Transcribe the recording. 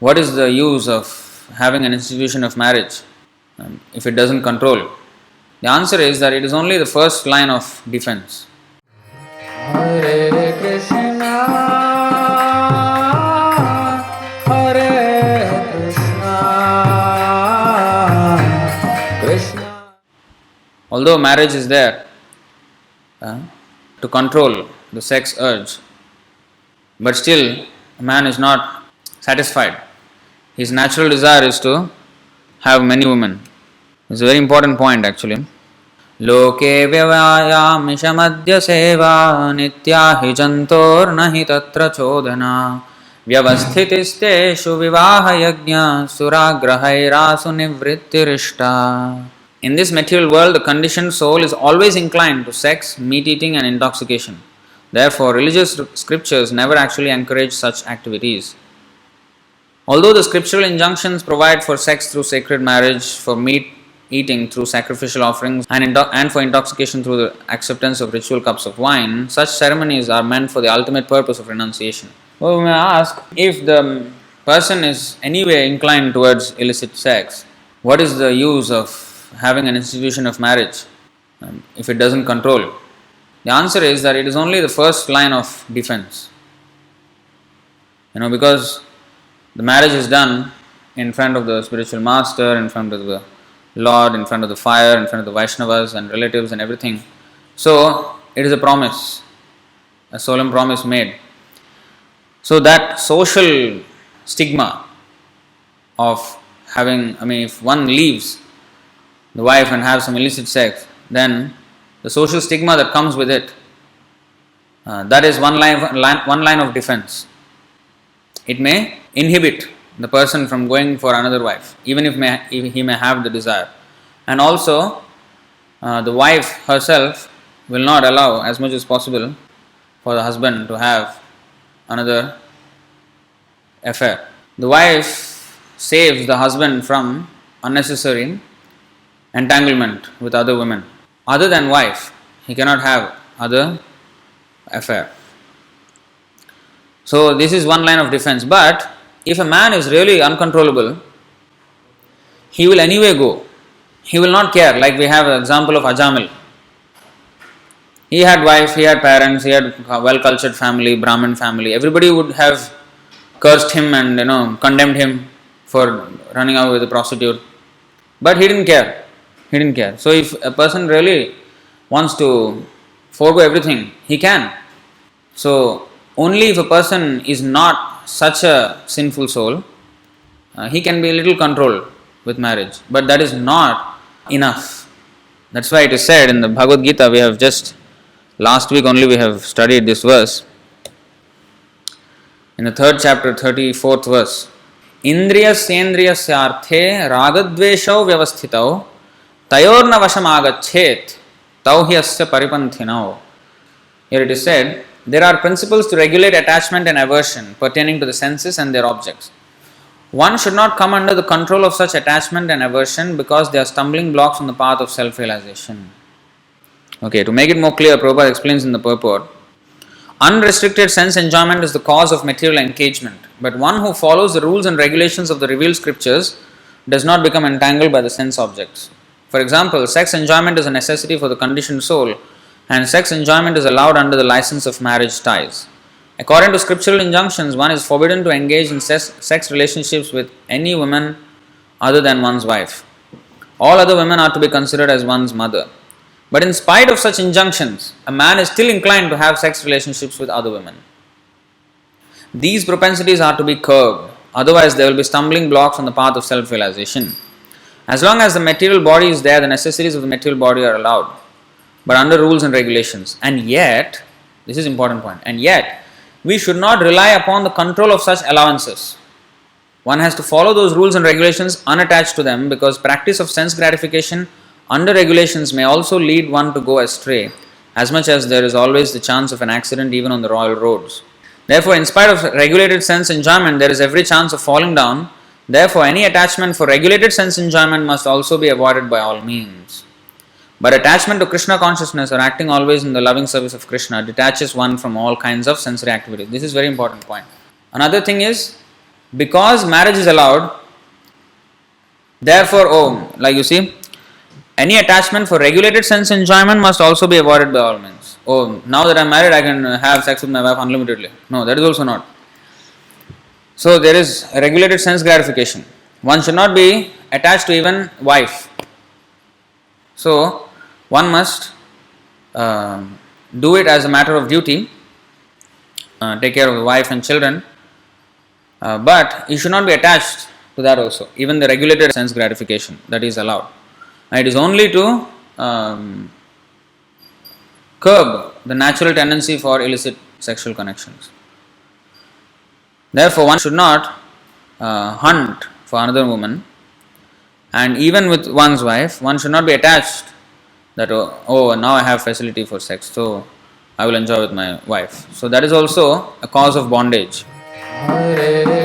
what is the use of having an institution of marriage if it doesn't control? The answer is that it is only the first line of defense. Hare Krishna, Hare Krishna, Krishna. Although marriage is there to control the sex urge, but still a man is not satisfied. His natural desire is to have many women. It's a very important point actually. Loke vyavayamishamadya seva nitya hi jantor nahi tatra chodana vyavasthitisteshu vivaha yajna suragrahairasu nivrittirishta. In this material world, the conditioned soul is always inclined to sex, meat-eating and intoxication. Therefore, religious scriptures never actually encourage such activities. Although the scriptural injunctions provide for sex through sacred marriage, for meat-eating through sacrificial offerings, and for intoxication through the acceptance of ritual cups of wine, such ceremonies are meant for the ultimate purpose of renunciation. Well, we may ask, if the person is anyway inclined towards illicit sex, what is the use of having an institution of marriage if it doesn't control? The answer is that it is only the first line of defense. Because the marriage is done in front of the spiritual master, in front of the Lord, in front of the fire, in front of the Vaishnavas and relatives and everything. So, it is a promise, a solemn promise made. So, that social stigma of having, if one leaves the wife and have some illicit sex, then the social stigma that comes with it, that is one line of defense. It may inhibit the person from going for another wife, even if he may have the desire. And also, the wife herself will not allow as much as possible for the husband to have another affair. The wife saves the husband from unnecessary entanglement with other women. Other than wife, he cannot have other affair. So this is one line of defense. But if a man is really uncontrollable, he will anyway go. He will not care. Like we have an example of Ajamil. He had wife, he had parents, he had a well-cultured family, Brahmin family. Everybody would have cursed him and condemned him for running out with a prostitute. But he didn't care. He didn't care. So if a person really wants to forego everything, he can. So only if a person is not such a sinful soul, he can be a little controlled with marriage. But that is not enough. That's why it is said in the Bhagavad Gita, we have just, last week only we have studied this verse. In the 3rd chapter, 34th verse. Indriyasendriyasyarthe ragadveshau vyavasthitau tayorna vashamagachet tauhyasya paripanthinau. Here it is said, there are principles to regulate attachment and aversion pertaining to the senses and their objects. One should not come under the control of such attachment and aversion because they are stumbling blocks on the path of self-realization. Okay, to make it more clear, Prabhupada explains in the purport, unrestricted sense enjoyment is the cause of material engagement, but one who follows the rules and regulations of the revealed scriptures does not become entangled by the sense objects. For example, sex enjoyment is a necessity for the conditioned soul, and sex enjoyment is allowed under the license of marriage ties. According to scriptural injunctions, one is forbidden to engage in sex relationships with any woman other than one's wife. All other women are to be considered as one's mother. But in spite of such injunctions, a man is still inclined to have sex relationships with other women. These propensities are to be curbed, otherwise there will be stumbling blocks on the path of self-realization. As long as the material body is there, the necessities of the material body are allowed, but under rules and regulations. And yet, this is an important point, and yet, we should not rely upon the control of such allowances. One has to follow those rules and regulations unattached to them, because practice of sense gratification under regulations may also lead one to go astray, as much as there is always the chance of an accident even on the royal roads. Therefore, in spite of regulated sense enjoyment, there is every chance of falling down. Therefore, any attachment for regulated sense enjoyment must also be avoided by all means. But attachment to Krishna consciousness or acting always in the loving service of Krishna detaches one from all kinds of sensory activities. This is a very important point. Another thing is, because marriage is allowed, therefore, like you see, any attachment for regulated sense enjoyment must also be avoided by all means. Now that I am married, I can have sex with my wife unlimitedly. No, that is also not. So there is regulated sense gratification. One should not be attached to even wife. So one must do it as a matter of duty, take care of the wife and children, but you should not be attached to that also. Even the regulated sense gratification, that is allowed. And it is only to curb the natural tendency for illicit sexual connections. Therefore, one should not hunt for another woman, and even with one's wife, one should not be attached that now I have facility for sex, so I will enjoy with my wife. So that is also a cause of bondage. Hare